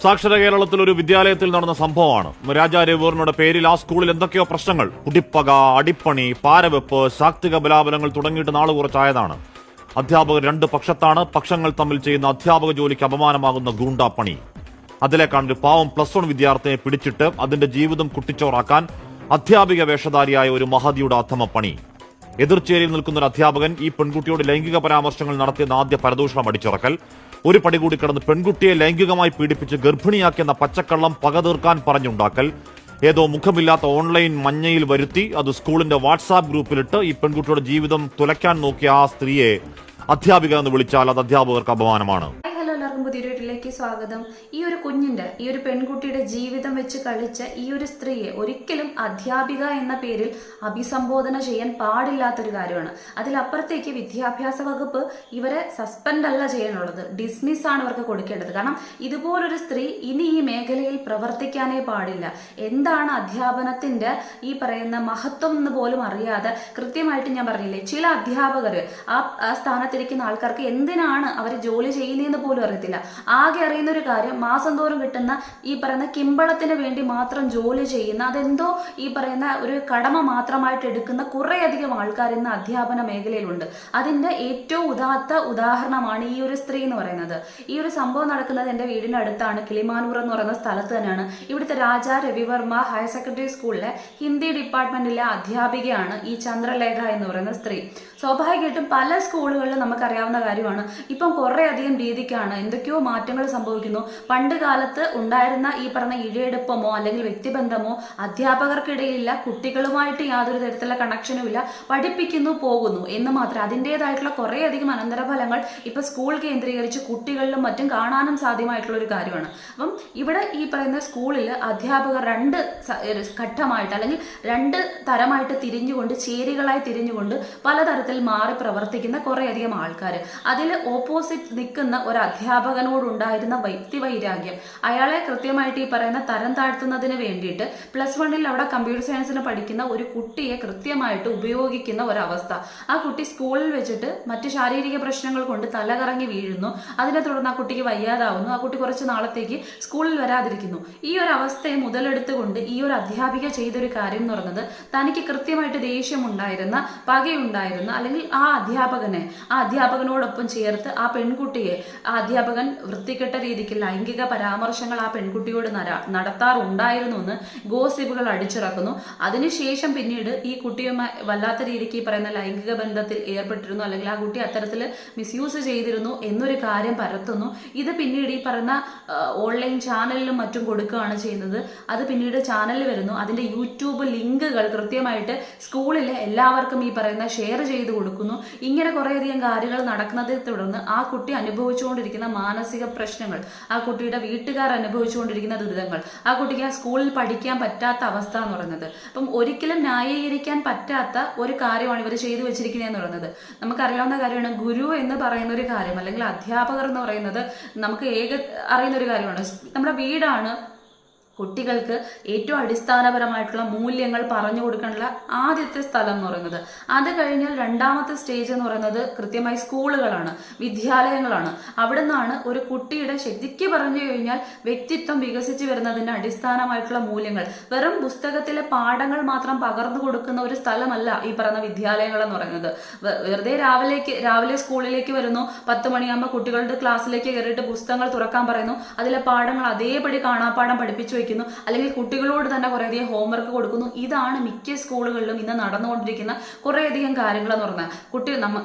സാക്ഷര കേരളത്തിൽ ഒരു വിദ്യാലയത്തിൽ നടന്ന സംഭവമാണ്. രാജാ രവിവർമ്മയുടെ പേരിൽ ആ സ്കൂളിൽ എന്തൊക്കെയോ പ്രശ്നങ്ങൾ, കുടിപ്പക, അടിപ്പണി, പാരവെപ്പ്, ശാക്തിക ബലാബലങ്ങൾ തുടങ്ങിയിട്ട് നാള് കുറച്ചായതാണ്. അധ്യാപകർ രണ്ട് പക്ഷത്താണ്. പക്ഷങ്ങൾ തമ്മിൽ ചെയ്യുന്ന അധ്യാപക ജോലിക്ക് അപമാനമാകുന്ന ഗൂണ്ടാപ്പണി. അതിലേക്കാണ് ഒരു പാവം +1 വിദ്യാർത്ഥിയെ പിടിച്ചിട്ട് അതിന്റെ ജീവിതം കുട്ടിച്ചോറാക്കാൻ അധ്യാപിക വേഷധാരിയായ ഒരു മഹതിയുടെ അധമപ്പണി. എതിർച്ചേരിയിൽ നിൽക്കുന്ന ഒരു അധ്യാപകൻ ഈ പെൺകുട്ടിയോട് ലൈംഗിക പരാമർശങ്ങൾ നടത്തിയെന്ന ആദ്യ പരദൂഷണം അടിച്ചിറക്കൽ, ഒരു പടി കൂടി കിടന്ന് പെൺകുട്ടിയെ ലൈംഗികമായി പീഡിപ്പിച്ച് ഗർഭിണിയാക്കിയെന്ന പച്ചക്കള്ളം പക തീർക്കാൻ പറഞ്ഞുണ്ടാക്കൽ, ഏതോ മുഖമില്ലാത്ത ഓൺലൈൻ മഞ്ഞയിൽ വരുത്തി അത് സ്കൂളിന്റെ വാട്സാപ്പ് ഗ്രൂപ്പിലിട്ട് ഈ പെൺകുട്ടിയുടെ ജീവിതം തുലയ്ക്കാൻ നോക്കിയ ആ സ്ത്രീയെ അധ്യാപിക എന്ന് വിളിച്ചാൽ അത് അധ്യാപകർക്ക് അപമാനമാണ്. എല്ലാവർക്കും പുതിയൊരു വീട്ടിലേക്ക് സ്വാഗതം. ഈ ഒരു പെൺകുട്ടിയുടെ ജീവിതം വെച്ച് കളിച്ച ഈ ഒരു സ്ത്രീയെ ഒരിക്കലും അധ്യാപിക എന്ന പേരിൽ അഭിസംബോധന ചെയ്യാൻ പാടില്ലാത്തൊരു കാര്യമാണ്. അതിലപ്പുറത്തേക്ക് വിദ്യാഭ്യാസ വകുപ്പ് ഇവരെ സസ്പെൻഡ് അല്ല ചെയ്യാനുള്ളത്, ഡിസ്മിസ് ആണ് ഇവർക്ക് കൊടുക്കേണ്ടത്. കാരണം ഇതുപോലൊരു സ്ത്രീ ഇനി ഈ മേഖലയിൽ പ്രവർത്തിക്കാനേ പാടില്ല. എന്താണ് അധ്യാപനത്തിന്റെ ഈ പറയുന്ന മഹത്വം എന്ന് പോലും അറിയാതെ കൃത്യമായിട്ട് ഞാൻ പറഞ്ഞില്ലേ, ചില അധ്യാപകർ ആ സ്ഥാനത്തിരിക്കുന്ന ആൾക്കാർക്ക് എന്തിനാണ് അവർ ജോലി ചെയ്യുന്നതെന്ന് പോലും അറിയത്തില്ല. ആകെ അറിയുന്ന ഒരു കാര്യം, മാസം തോറും കിട്ടുന്ന ഈ പറയുന്ന കിമ്പളത്തിന് വേണ്ടി മാത്രം ജോലി ചെയ്യുന്ന, അതെന്തോ ഈ പറയുന്ന ഒരു കടമ മാത്രമായിട്ട് എടുക്കുന്ന കുറേയധികം ആൾക്കാർ ഇന്ന് അധ്യാപന മേഖലയിലുണ്ട്. അതിന്റെ ഏറ്റവും ഉദാഹരണമാണ് ഈ ഒരു സ്ത്രീ എന്ന് പറയുന്നത്. ഈ ഒരു സംഭവം നടക്കുന്നത് എൻ്റെ വീടിന്റെ അടുത്താണ്, കിളിമാനൂർ എന്ന് പറയുന്ന സ്ഥലത്ത് തന്നെയാണ്. ഇവിടുത്തെ രാജാ രവിവർമ്മ ഹയർ സെക്കൻഡറി സ്കൂളിലെ ഹിന്ദി ഡിപ്പാർട്ട്മെന്റിലെ അധ്യാപികയാണ് ഈ ചന്ദ്രലേഖ എന്ന് പറയുന്ന സ്ത്രീ. സ്വാഭാവികമായിട്ടും പല സ്കൂളുകളിലും നമുക്കറിയാവുന്ന കാര്യമാണ്, ഇപ്പം കുറേയധികം രീതിക്കാണ് എന്തൊക്കെയോ മാറ്റങ്ങൾ സംഭവിക്കുന്നു. പണ്ട് കാലത്ത് ഉണ്ടായിരുന്ന ഈ പറഞ്ഞ ഇഴയെടുപ്പമോ അല്ലെങ്കിൽ വ്യക്തിബന്ധമോ അധ്യാപകർക്കിടയിലില്ല, കുട്ടികളുമായിട്ട് യാതൊരു തരത്തിലുള്ള കണക്ഷനും ഇല്ല, പഠിപ്പിക്കുന്നു പോകുന്നു എന്ന് മാത്രം. അതിൻ്റെതായിട്ടുള്ള കുറേയധികം അനന്തരഫലങ്ങൾ ഇപ്പൊ സ്കൂൾ കേന്ദ്രീകരിച്ച് കുട്ടികളിലും മറ്റും കാണാനും സാധ്യമായിട്ടുള്ള ഒരു കാര്യമാണ്. അപ്പം ഇവിടെ ഈ പറയുന്ന സ്കൂളിൽ അധ്യാപകർ രണ്ട് ഘട്ടമായിട്ട് അല്ലെങ്കിൽ രണ്ട് തരമായിട്ട് തിരിഞ്ഞുകൊണ്ട്, ചേരികളായി തിരിഞ്ഞുകൊണ്ട് പലതരത്തിൽ മാറി പ്രവർത്തിക്കുന്ന കുറേയധികം ആൾക്കാർ. അതിൽ ഓപ്പോസിറ്റ് നിൽക്കുന്ന ഒരു അധ്യാപകനോടുണ്ടായിരുന്ന വ്യക്തിവൈരാഗ്യം, അയാളെ കൃത്യമായിട്ട് ഈ പറയുന്ന തരം താഴ്ത്തുന്നതിന് വേണ്ടിയിട്ട് +1 അവിടെ കമ്പ്യൂട്ടർ സയൻസിന് പഠിക്കുന്ന ഒരു കുട്ടിയെ കൃത്യമായിട്ട് ഉപയോഗിക്കുന്ന ഒരവസ്ഥ. ആ കുട്ടി സ്കൂളിൽ വെച്ചിട്ട് മറ്റ് ശാരീരിക പ്രശ്നങ്ങൾ കൊണ്ട് തലകറങ്ങി വീഴുന്നു. അതിനെ തുടർന്ന് ആ കുട്ടിക്ക് വയ്യാതാവുന്നു. ആ കുട്ടി കുറച്ച് നാളത്തേക്ക് സ്കൂളിൽ വരാതിരിക്കുന്നു. ഈ ഒരു അവസ്ഥയെ മുതലെടുത്തുകൊണ്ട് ഈ ഒരു അധ്യാപിക ചെയ്തൊരു കാര്യം എന്ന് പറയുന്നത്, തനിക്ക് കൃത്യമായിട്ട് ദേഷ്യമുണ്ടായിരുന്ന, പകയുണ്ടായിരുന്ന അല്ലെങ്കിൽ ആ അധ്യാപകനോടൊപ്പം ചേർത്ത് ആ പെൺകുട്ടിയെ, ആ അധ്യാപകൻ വൃത്തികെട്ട രീതിക്ക് ലൈംഗിക പരാമർശങ്ങൾ ആ പെൺകുട്ടിയോട് നടത്താറുണ്ടായിരുന്നു എന്ന് ഗോസിപ്പുകൾ അടിച്ചിറക്കുന്നു. അതിനുശേഷം പിന്നീട് ഈ കുട്ടിയുമായി വല്ലാത്ത രീതിക്ക് ഈ പറയുന്ന ലൈംഗിക ബന്ധത്തിൽ ഏർപ്പെട്ടിരുന്നു, അല്ലെങ്കിൽ ആ കുട്ടി അത്തരത്തിൽ മിസ്യൂസ് ചെയ്തിരുന്നു എന്നൊരു കാര്യം പരത്തുന്നു. ഇത് പിന്നീട് ഈ പറയുന്ന ഓൺലൈൻ ചാനലിലും മറ്റും കൊടുക്കുകയാണ് ചെയ്യുന്നത്. അത് പിന്നീട് ചാനലിൽ വരുന്നു. അതിന്റെ യൂട്യൂബ് ലിങ്കുകൾ കൃത്യമായിട്ട് സ്കൂളിലെ എല്ലാവർക്കും ഈ പറയുന്ന ഷെയർ ചെയ്ത് കൊടുക്കുന്നു. ഇങ്ങനെ കുറേയധികം കാര്യങ്ങൾ നടക്കുന്നതിനെ തുടർന്ന് ആ കുട്ടി അനുഭവിച്ചുകൊണ്ടിരിക്കുന്ന മാനസിക പ്രശ്നങ്ങൾ, ആ കുട്ടിയുടെ വീട്ടുകാർ അനുഭവിച്ചുകൊണ്ടിരിക്കുന്ന ദുരിതങ്ങൾ, ആ കുട്ടിക്ക് ആ സ്കൂളിൽ പഠിക്കാൻ പറ്റാത്ത അവസ്ഥ എന്ന് പറയുന്നത്, അപ്പം ഒരിക്കലും ന്യായീകരിക്കാൻ പറ്റാത്ത ഒരു കാര്യമാണ് ഇവർ ചെയ്തു വെച്ചിരിക്കുന്നതെന്ന് പറയുന്നത്. നമുക്കറിയാവുന്ന കാര്യമാണ്, ഗുരു എന്ന് പറയുന്ന ഒരു കാര്യം അല്ലെങ്കിൽ അധ്യാപകർ എന്ന് പറയുന്നത് നമുക്ക് അറിയുന്ന ഒരു കാര്യമാണ്. നമ്മുടെ വീടാണ് കുട്ടികൾക്ക് ഏറ്റവും അടിസ്ഥാനപരമായിട്ടുള്ള മൂല്യങ്ങൾ പറഞ്ഞു കൊടുക്കാനുള്ള ആദ്യത്തെ സ്ഥലം എന്ന് പറയുന്നത്. അത് കഴിഞ്ഞാൽ രണ്ടാമത്തെ സ്റ്റേജ് എന്ന് പറയുന്നത് കൃത്യമായി സ്കൂളുകളാണ്, വിദ്യാലയങ്ങളാണ്. അവിടെ നിന്നാണ് ഒരു കുട്ടിയുടെ ശരിക്ക് പറഞ്ഞു കഴിഞ്ഞാൽ വ്യക്തിത്വം വികസിച്ച് വരുന്നതിൻ്റെ അടിസ്ഥാനമായിട്ടുള്ള മൂല്യങ്ങൾ. വെറും പുസ്തകത്തിലെ പാഠങ്ങൾ മാത്രം പകർന്നു കൊടുക്കുന്ന ഒരു സ്ഥലമല്ല ഈ പറയുന്ന വിദ്യാലയങ്ങൾ എന്ന് പറയുന്നത്. വെറുതെ രാവിലെ സ്കൂളിലേക്ക് വരുന്നു, 10 മണിയാകുമ്പോൾ കുട്ടികളുടെ ക്ലാസ്സിലേക്ക് കയറിയിട്ട് പുസ്തകങ്ങൾ തുറക്കാൻ പറയുന്നു, അതിലെ പാഠങ്ങൾ അതേപടി കാണാപ്പാഠം പഠിപ്പിച്ചു വയ്ക്കുന്നു, അല്ലെങ്കിൽ കുട്ടികളോട് തന്നെ കുറേയധികം ഹോംവർക്ക് കൊടുക്കുന്നു. ഇതാണ് മിക്ക സ്കൂളുകളിലും ഇന്ന് നടന്നുകൊണ്ടിരിക്കുന്ന കുറേയധികം കാര്യങ്ങൾ എന്ന് പറഞ്ഞാൽ.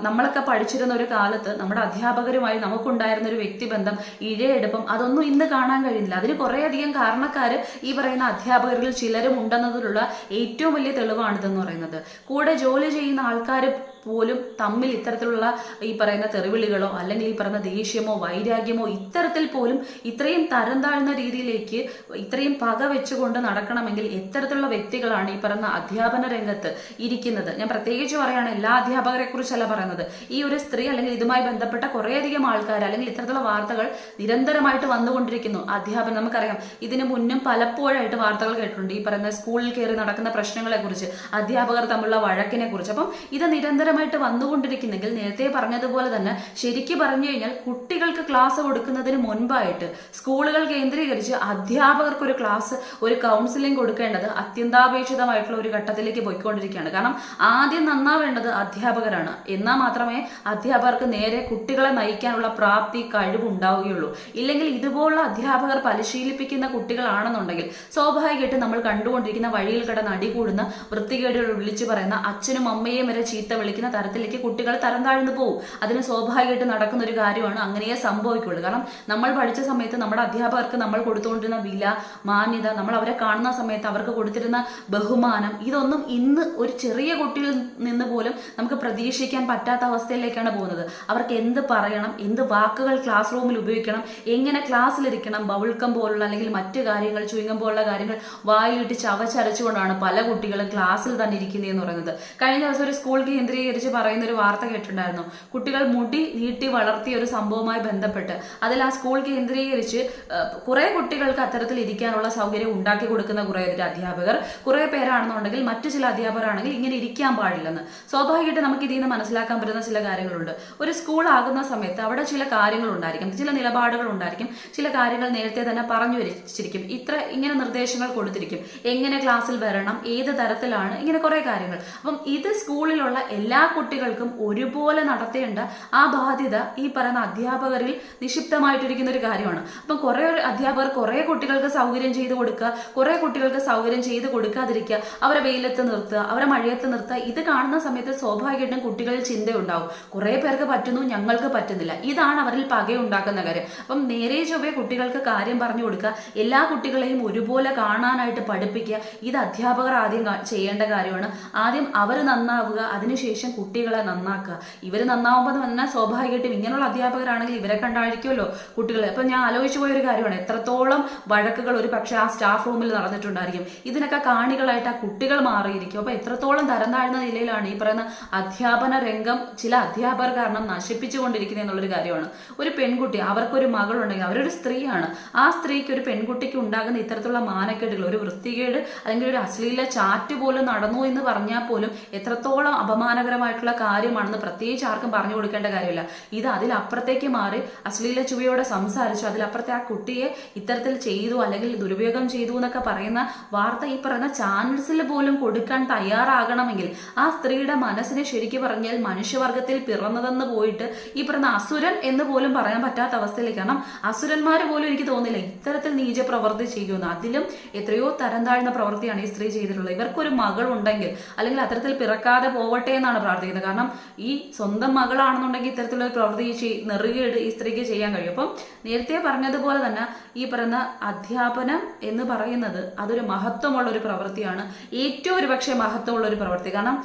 നമ്മളൊക്കെ പഠിച്ചിരുന്ന ഒരു കാലത്ത് നമ്മുടെ അധ്യാപകരുമായി നമുക്കുണ്ടായിരുന്ന ഒരു വ്യക്തിബന്ധം, ഇഴയെടുപ്പം, അതൊന്നും ഇന്ന് കാണാൻ കഴിയുന്നില്ല. അതിന് കുറേയധികം കാരണക്കാർ ഈ പറയുന്ന അധ്യാപകരിൽ ചിലരും ഉണ്ടെന്നതിലുള്ള ഏറ്റവും വലിയ തെളിവാണിതെന്ന് പറയുന്നത്. കൂടെ ജോലി ചെയ്യുന്ന ആൾക്കാർ പോലും തമ്മിൽ ഇത്തരത്തിലുള്ള ഈ പറയുന്ന തെറിവിളികളോ അല്ലെങ്കിൽ ഈ പറയുന്ന ദേഷ്യമോ വൈരാഗ്യമോ ഇത്തരത്തിൽ പോലും ഇത്രയും തരം താഴ്ന്ന രീതിയിലേക്ക് ഇത്രയും പക വെച്ചുകൊണ്ട് നടക്കണമെങ്കിൽ എത്തരത്തിലുള്ള വ്യക്തികളാണ് ഈ പറയുന്ന അധ്യാപന രംഗത്ത് ഇരിക്കുന്നത്. ഞാൻ പ്രത്യേകിച്ച് പറയുകയാണ്, എല്ലാ അധ്യാപകരെ കുറിച്ചല്ല പറയുന്നത്. ഈ ഒരു സ്ത്രീ അല്ലെങ്കിൽ ഇതുമായി ബന്ധപ്പെട്ട കുറേയധികം ആൾക്കാർ അല്ലെങ്കിൽ ഇത്തരത്തിലുള്ള വാർത്തകൾ നിരന്തരമായിട്ട് വന്നുകൊണ്ടിരിക്കുന്നു. അധ്യാപനം നമുക്കറിയാം, ഇതിനു മുന്നും പലപ്പോഴായിട്ട് വാർത്തകൾ കേട്ടിട്ടുണ്ട് ഈ പറയുന്ന സ്കൂളിൽ കയറി നടക്കുന്ന പ്രശ്നങ്ങളെ കുറിച്ച്, അധ്യാപകർ തമ്മിലുള്ള വഴക്കിനെ കുറിച്ച്. അപ്പം ഇത് നിരന്തരം നിരന്തരമായിട്ട് വന്നുകൊണ്ടിരിക്കുന്നെങ്കിൽ നേരത്തെ പറഞ്ഞതുപോലെ തന്നെ ശരിക്കും പറഞ്ഞു കഴിഞ്ഞാൽ കുട്ടികൾക്ക് ക്ലാസ് കൊടുക്കുന്നതിന് മുൻപായിട്ട് സ്കൂളുകൾ കേന്ദ്രീകരിച്ച് അധ്യാപകർക്ക് ഒരു ക്ലാസ്, ഒരു കൗൺസിലിംഗ് കൊടുക്കേണ്ടത് അത്യന്താപേക്ഷിതമായിട്ടുള്ള ഒരു ഘട്ടത്തിലേക്ക് പോയിക്കൊണ്ടിരിക്കുകയാണ്. കാരണം ആദ്യം നന്നാവേണ്ടത് അധ്യാപകരാണ്. എന്നാൽ മാത്രമേ അധ്യാപകർക്ക് നേരെ കുട്ടികളെ നയിക്കാനുള്ള പ്രാപ്തി, കഴിവുണ്ടാവുകയുള്ളൂ. ഇല്ലെങ്കിൽ ഇതുപോലുള്ള അധ്യാപകർ പരിശീലിപ്പിക്കുന്ന കുട്ടികളാണെന്നുണ്ടെങ്കിൽ സ്വാഭാവികമായിട്ടും നമ്മൾ കണ്ടുകൊണ്ടിരിക്കുന്ന വഴിയിൽ കിടന്ന് അടികൂടുന്ന, വൃത്തികേടുകൾ വിളിച്ചു പറയുന്ന, അച്ഛനും അമ്മയും വരെ ചീത്ത വിളിക്കുന്ന തരത്തിലേക്ക് കുട്ടികൾ തരം താഴ്ന്നു പോകും. അതിന് സ്വാഭാവികമായിട്ട് നടക്കുന്ന ഒരു കാര്യമാണ്. അങ്ങനെയേ സംഭവിക്കുള്ളൂ. കാരണം നമ്മൾ പഠിച്ച സമയത്ത് നമ്മുടെ അധ്യാപകർക്ക് നമ്മൾ കൊടുത്തുകൊണ്ടിരുന്ന വില, മാന്യത, നമ്മൾ അവരെ കാണുന്ന സമയത്ത് അവർക്ക് കൊടുത്തിരുന്ന ബഹുമാനം, ഇതൊന്നും ഇന്ന് ഒരു ചെറിയ കുട്ടിയിൽ നിന്ന് പോലും നമുക്ക് പ്രതീക്ഷിക്കാൻ പറ്റാത്ത അവസ്ഥയിലേക്കാണ് പോകുന്നത്. അവർക്ക് എന്ത് പറയണം, എന്ത് വാക്കുകൾ ക്ലാസ് റൂമിൽ ഉപയോഗിക്കണം, എങ്ങനെ ക്ലാസ്സിലിരിക്കണം, ബൗൾക്കം പോലുള്ള അല്ലെങ്കിൽ മറ്റു കാര്യങ്ങൾ, ചുയിങ്ങം പോലുള്ള കാര്യങ്ങൾ വായിലിട്ട് ചവച്ചരച്ചുകൊണ്ടാണ് പല കുട്ടികളും ക്ലാസ്സിൽ തന്നെ ഇരിക്കുന്നതെന്ന് പറയുന്നത്. കഴിഞ്ഞ ദിവസം ഒരു സ്കൂൾ കേന്ദ്രീകരിച്ച് പറയുന്ന ഒരു വാർത്ത കേട്ടിട്ടുണ്ടായിരുന്നു. കുട്ടികൾ മുടി നീട്ടി വളർത്തിയ ഒരു സംഭവവുമായി ബന്ധപ്പെട്ട് അതിൽ ആ സ്കൂൾ കേന്ദ്രീകരിച്ച് കുറെ കുട്ടികൾക്ക് അത്തരത്തിൽ ഇരിക്കാനുള്ള സൗകര്യം ഉണ്ടാക്കി കൊടുക്കുന്ന കുറെ അധ്യാപകർ, കുറെ പേരാണെന്നുണ്ടെങ്കിൽ മറ്റു ചില അധ്യാപകരാണെങ്കിൽ ഇങ്ങനെ ഇരിക്കാൻ പാടില്ലെന്ന്. സ്വാഭാവികമായിട്ട് നമുക്ക് ഇതിൽ നിന്ന് മനസ്സിലാക്കാൻ പറ്റുന്ന ചില കാര്യങ്ങളുണ്ട്. ഒരു സ്കൂൾ ആകുന്ന സമയത്ത് അവിടെ ചില കാര്യങ്ങൾ ഉണ്ടായിരിക്കും, ചില നിലപാടുകൾ ഉണ്ടായിരിക്കും, ചില കാര്യങ്ങൾ നേരത്തെ തന്നെ പറഞ്ഞു വച്ചിരിക്കും, ഇങ്ങനെ നിർദ്ദേശങ്ങൾ കൊടുത്തിരിക്കും, എങ്ങനെ ക്ലാസ്സിൽ വരണം, ഏത് തരത്തിലാണ്, ഇങ്ങനെ കുറെ കാര്യങ്ങൾ. അപ്പം ഇത് സ്കൂളിലുള്ള എല്ലാ കുട്ടികൾക്കും ഒരുപോലെ നടത്തേണ്ട ആ ബാധ്യത ഈ പറയുന്ന അധ്യാപകരിൽ നിക്ഷിപ്തമായിട്ടിരിക്കുന്ന ഒരു കാര്യമാണ്. അപ്പം കുറെ അധ്യാപകർ കുറെ കുട്ടികൾക്ക് സൗകര്യം ചെയ്ത് കൊടുക്കുക, കുറെ കുട്ടികൾക്ക് സൗകര്യം ചെയ്ത് കൊടുക്കാതിരിക്കുക, അവരെ വെയിലത്ത് നിർത്തുക, അവരെ മഴയത്ത് നിർത്തുക. ഇത് കാണുന്ന സമയത്ത് സ്വാഭാവികമായിട്ടും കുട്ടികളിൽ ചിന്തയുണ്ടാവും, കുറെ പേർക്ക് പറ്റുന്നു, ഞങ്ങൾക്ക് പറ്റുന്നില്ല. ഇതാണ് അവരിൽ പകയുണ്ടാക്കുന്ന കാര്യം. അപ്പം നേരെ ചൊവ്വേ കുട്ടികൾക്ക് കാര്യം പറഞ്ഞു കൊടുക്കുക, എല്ലാ കുട്ടികളെയും ഒരുപോലെ കാണാനായിട്ട് പഠിപ്പിക്കുക. ഇത് അധ്യാപകർ ആദ്യം ചെയ്യേണ്ട കാര്യമാണ്. ആദ്യം അവർ നന്നാവുക, അതിനുശേഷം കുട്ടികളെ നന്നാക്കുക. ഇവർ നന്നാവുമ്പോൾ തന്നെ സ്വാഭാവികമായിട്ടും ഇങ്ങനെയുള്ള അധ്യാപകരാണെങ്കിൽ ഇവരെ കണ്ടായിരിക്കുമല്ലോ കുട്ടികളെ. അപ്പം ഞാൻ ആലോചിച്ചു പോയൊരു കാര്യമാണ്, എത്രത്തോളം വഴക്കുകൾ ഒരു പക്ഷേ ആ സ്റ്റാഫ് റൂമിൽ നടന്നിട്ടുണ്ടായിരിക്കും. ഇതിനൊക്കെ കാണികളായിട്ട് ആ കുട്ടികൾ മാറിയിരിക്കും. അപ്പൊ എത്രത്തോളം തരം താഴ്ന്ന നിലയിലാണ് ഈ പറയുന്ന അധ്യാപന രംഗം ചില അധ്യാപകർ കാരണം നശിപ്പിച്ചുകൊണ്ടിരിക്കുന്നത് എന്നുള്ളൊരു കാര്യമാണ്. ഒരു പെൺകുട്ടി, അവർക്കൊരു മകളുണ്ടെങ്കിൽ അവരൊരു സ്ത്രീയാണ്, ആ സ്ത്രീക്ക് ഒരു പെൺകുട്ടിക്ക് ഉണ്ടാകുന്ന ഇത്തരത്തിലുള്ള മാനക്കേടുകൾ, ഒരു വൃത്തികേട് അല്ലെങ്കിൽ ഒരു അശ്ലീല ചാറ്റ് പോലും നടന്നു എന്ന് പറഞ്ഞാൽ പോലും എത്രത്തോളം അപമാനകരമായിട്ടുള്ള കാര്യമാണെന്ന് പ്രത്യേകിച്ച് ആർക്കും പറഞ്ഞു കൊടുക്കേണ്ട കാര്യമില്ല. ഇത് അതിലപ്പുറത്തേക്ക് മാറി അശ്ലീല ചുവയോടെ സംസാരിച്ചു, അതിലപ്പുറത്തെ ആ കുട്ടിയെ ഇത്തരത്തിൽ ചെയ്തു അല്ലെങ്കിൽ ദുരുപയോഗം ചെയ്തു എന്നൊക്കെ പറയുന്ന വാർത്ത ഈ പറയുന്ന ചാനൽസിൽ പോലും കൊടുക്കാൻ തയ്യാറാകണമെങ്കിൽ ആ സ്ത്രീയുടെ മനസ്സിനെ ശരിക്കും പറഞ്ഞാൽ മനുഷ്യവർഗത്തിൽ പിറന്നതെന്ന് പോയിട്ട് ഈ പറയുന്ന അസുരൻ എന്ന് പോലും പറയാൻ പറ്റാത്ത അവസ്ഥയിലേക്ക്. കാരണം അസുരന്മാർ പോലും എനിക്ക് തോന്നില്ല ഇത്തരത്തിൽ നീച പ്രവൃത്തി ചെയ്യുമെന്ന്. അതിലും എത്രയോ തരം താഴ്ന്ന പ്രവൃത്തിയാണ് ഈ സ്ത്രീ ചെയ്തിട്ടുള്ളത്. ഇവർക്കൊരു മകൾ ഉണ്ടെങ്കിൽ അല്ലെങ്കിൽ അത്തരത്തിൽ പിറക്കാതെ പോവട്ടെ എന്നാണ് പ്രാർത്ഥിക്കുന്നത്. കാരണം ഈ സ്വന്തം മകളാണെന്നുണ്ടെങ്കിൽ ഇത്തരത്തിലുള്ള പ്രവൃത്തി നെറുകേട് ഈ സ്ത്രീക്ക് ചെയ്യാൻ കഴിയും. അപ്പം നേരത്തെ പറഞ്ഞതുപോലെ തന്നെ ഈ പറയുന്ന അധ്യാപനം എന്ന് പറയുന്നത് അതൊരു മഹത്വമുള്ള ഒരു പ്രവൃത്തിയാണ്, ഏറ്റവും ഒരു പക്ഷേ മഹത്വമുള്ള ഒരു പ്രവൃത്തി. കാരണം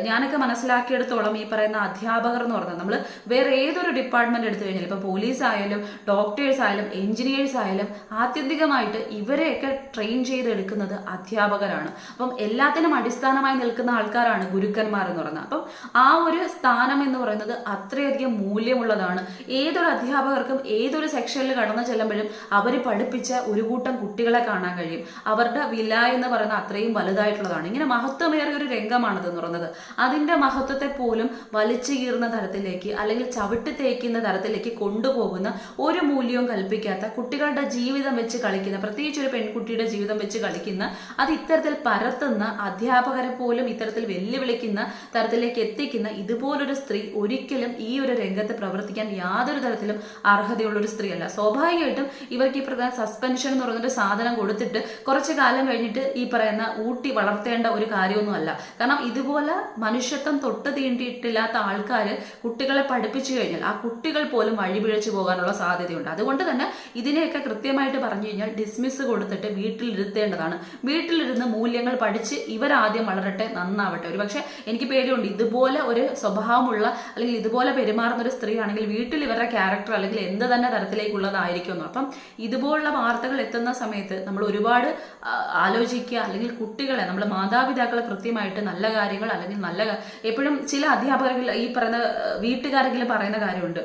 ഞാനൊക്കെ മനസ്സിലാക്കിയെടുത്തോളം ഈ പറയുന്ന അധ്യാപകർ എന്ന് പറഞ്ഞാൽ നമ്മൾ വേറെ ഏതൊരു ഡിപ്പാർട്ട്മെന്റ് എടുത്തു കഴിഞ്ഞാൽ ഇപ്പൊ പോലീസ് ആയാലും ഡോക്ടേഴ്സ് ആയാലും എഞ്ചിനീയേഴ്സ് ആയാലും ആത്യന്തികമായിട്ട് ഇവരെയൊക്കെ ട്രെയിൻ ചെയ്തെടുക്കുന്നത് അധ്യാപകരാണ്. അപ്പം എല്ലാത്തിനും അടിസ്ഥാനമായി നിൽക്കുന്ന ആൾക്കാരാണ് ഗുരുക്കന്മാർ എന്ന് പറയുന്നത്. അപ്പം ആ ഒരു സ്ഥാനം എന്ന് പറയുന്നത് അത്രയധികം മൂല്യമുള്ളതാണ്. ഏതൊരു അധ്യാപകർക്കും ഏതൊരു സെക്ഷനിൽ കടന്നു ചെല്ലുമ്പോഴും അവർ പഠിപ്പിച്ച ഒരു കൂട്ടം കുട്ടികളെ കാണാൻ കഴിയും. അവരുടെ വില എന്ന് പറയുന്ന അത്രയും വലുതായിട്ടുള്ളതാണ്. ഇങ്ങനെ മഹത്വമേറിയ ഒരു രംഗമാണിതെന്ന് പറയുന്നത്. അതിന്റെ മഹത്വത്തെ പോലും വലിച്ചു കീറുന്ന തരത്തിലേക്ക് അല്ലെങ്കിൽ ചവിട്ടി തേക്കുന്ന തരത്തിലേക്ക് കൊണ്ടുപോകുന്ന ഒരു മൂല്യവും കൽപ്പിക്കാത്ത, കുട്ടികളുടെ ജീവിതം വെച്ച് കളിക്കുന്ന, പ്രത്യേകിച്ച് ഒരു പെൺകുട്ടിയുടെ ജീവിതം വെച്ച് കളിക്കുന്ന, അത് ഇത്തരത്തിൽ പരത്തുന്ന, അധ്യാപകരെ പോലും ഇത്തരത്തിൽ വെല്ലുവിളിക്കുന്ന തരത്തിലേക്ക് എത്തിക്കുന്ന ഇതുപോലൊരു സ്ത്രീ ഒരിക്കലും ഈ ഒരു രംഗത്ത് പ്രവർത്തിക്കാൻ യാതൊരു തരത്തിലും അർഹതയുള്ള ഒരു സ്ത്രീ അല്ല. സ്വാഭാവികമായിട്ടും ഇവർക്ക് ഈ പ്രധാന സസ്പെൻഷൻ എന്ന് പറയുന്നൊരു സാധനം കൊടുത്തിട്ട് കുറച്ചു കാലം കഴിഞ്ഞിട്ട് ഈ പറയുന്ന ഊട്ടി വളർത്തേണ്ട ഒരു കാര്യമൊന്നുമല്ല. കാരണം ഇതുപോലെ മനുഷ്യത്വം തൊട്ട് തീണ്ടിയിട്ടില്ലാത്ത ആൾക്കാർ കുട്ടികളെ പഠിപ്പിച്ചു കഴിഞ്ഞാൽ ആ കുട്ടികൾ പോലും വഴിപിഴച്ചു പോകാനുള്ള സാധ്യതയുണ്ട്. അതുകൊണ്ട് തന്നെ ഇതിനെയൊക്കെ കൃത്യമായിട്ട് പറഞ്ഞു കഴിഞ്ഞാൽ ഡിസ്മിസ് കൊടുത്തിട്ട് വീട്ടിലിരുത്തേണ്ടതാണ്. വീട്ടിലിരുന്ന് മൂല്യങ്ങൾ പഠിച്ച് ഇവരാദ്യം വളരട്ടെ, നന്നാവട്ടെ. ഒരു പക്ഷെ എനിക്ക് പേടിയുണ്ട് ഇതുപോലെ ഒരു സ്വഭാവമുള്ള അല്ലെങ്കിൽ ഇതുപോലെ പെരുമാറുന്ന ഒരു സ്ത്രീ ആണെങ്കിൽ വീട്ടിൽ ഇവരുടെ ക്യാരക്ടർ അല്ലെങ്കിൽ എന്ത് തന്നെ തരത്തിലേക്കുള്ളതായിരിക്കും. അപ്പം ഇതുപോലുള്ള വാർത്തകൾ എത്തുന്ന സമയത്ത് നമ്മൾ ഒരുപാട് ആലോചിക്കുക, അല്ലെങ്കിൽ കുട്ടികളെ നമ്മൾ മാതാപിതാക്കളെ കൃത്യമായിട്ട് നല്ല കാര്യങ്ങൾ അല്ലെങ്കിൽ എപ്പോഴും ചില അധ്യാപകർ ഈ പറയുന്ന വീട്ടുകാരെങ്കിലും പറയുന്ന കാര്യമുണ്ട്,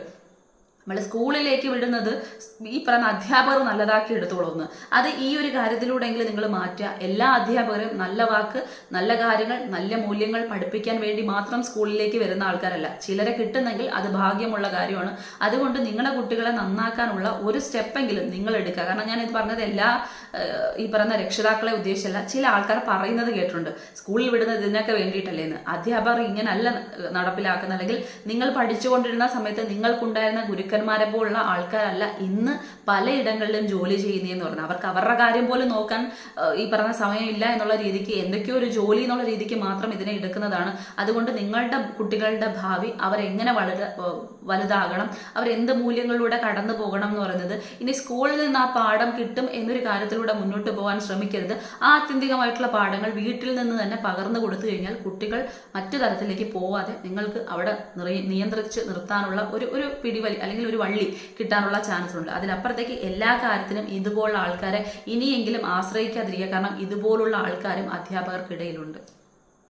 നമ്മൾ സ്കൂളിലേക്ക് വിടുന്നത് ഈ പറയുന്ന അധ്യാപകർ നല്ലതാക്കി എടുത്തോളൂന്ന്. അത് ഈ ഒരു കാര്യത്തിലൂടെയെങ്കിലും നിങ്ങൾ മാറ്റുക. എല്ലാ അധ്യാപകരും നല്ല വാക്ക്, നല്ല കാര്യങ്ങൾ, നല്ല മൂല്യങ്ങൾ പഠിപ്പിക്കാൻ വേണ്ടി മാത്രം സ്കൂളിലേക്ക് വരുന്ന ആൾക്കാരല്ല. ചിലരെ കിട്ടുന്നെങ്കിൽ അത് ഭാഗ്യമുള്ള കാര്യമാണ്. അതുകൊണ്ട് നിങ്ങളുടെ കുട്ടികളെ നന്നാക്കാനുള്ള ഒരു സ്റ്റെപ്പെങ്കിലും നിങ്ങൾ എടുക്കുക. കാരണം ഞാൻ ഇത് പറഞ്ഞത് ഈ പറയുന്ന രക്ഷിതാക്കളെ ഉദ്ദേശിച്ചല്ല. ചില ആൾക്കാർ പറയുന്നത് കേട്ടിട്ടുണ്ട്, സ്കൂളിൽ വിടുന്നത് ഇതിനൊക്കെ വേണ്ടിയിട്ടല്ലേ എന്ന്. അധ്യാപകർ ഇങ്ങനല്ല നടപ്പിലാക്കുന്ന, അല്ലെങ്കിൽ നിങ്ങൾ പഠിച്ചുകൊണ്ടിരുന്ന സമയത്ത് നിങ്ങൾക്കുണ്ടായിരുന്ന ഗുരുക്കന്മാരെ പോലുള്ള ആൾക്കാരല്ല ഇന്ന് പലയിടങ്ങളിലും ജോലി ചെയ്യുന്നതെന്ന് പറഞ്ഞാൽ അവർക്ക് അവരുടെ കാര്യം പോലും നോക്കാൻ ഈ പറഞ്ഞ സമയമില്ല എന്നുള്ള രീതിക്ക്, എന്തൊക്കെയോ ഒരു ജോലി എന്നുള്ള രീതിക്ക് മാത്രം ഇതിനെ എടുക്കുന്നതാണ്. അതുകൊണ്ട് നിങ്ങളുടെ കുട്ടികളുടെ ഭാവി അവരെങ്ങനെ വലുതാകണം, അവരെന്ത് മൂല്യങ്ങളിലൂടെ കടന്നു പോകണം എന്ന് പറയുന്നത് ഇനി സ്കൂളിൽ നിന്ന് ആ പാഠം കിട്ടും എന്നൊരു കാര്യത്തിലൂടെ മുന്നോട്ട് പോകാൻ ശ്രമിക്കരുത്. ആ ആത്യന്തികമായിട്ടുള്ള പാഠങ്ങൾ വീട്ടിൽ നിന്ന് തന്നെ പകർന്നു കൊടുത്തു കഴിഞ്ഞാൽ കുട്ടികൾ മറ്റു തരത്തിലേക്ക് പോവാതെ നിങ്ങൾക്ക് അവിടെ നിയന്ത്രിച്ച് നിർത്താനുള്ള ഒരു പിടിവലി അല്ലെങ്കിൽ ഒരു വള്ളി കിട്ടാനുള്ള ചാൻസ് ഉണ്ട്. അതിലപ്പുറത്തേക്ക് എല്ലാ കാര്യത്തിനും ഇതുപോലുള്ള ആൾക്കാരെ ഇനിയെങ്കിലും ആശ്രയിക്കാതിരിക്കുക. കാരണം ഇതുപോലുള്ള ആൾക്കാരും അധ്യാപകർക്കിടയിലുണ്ട്.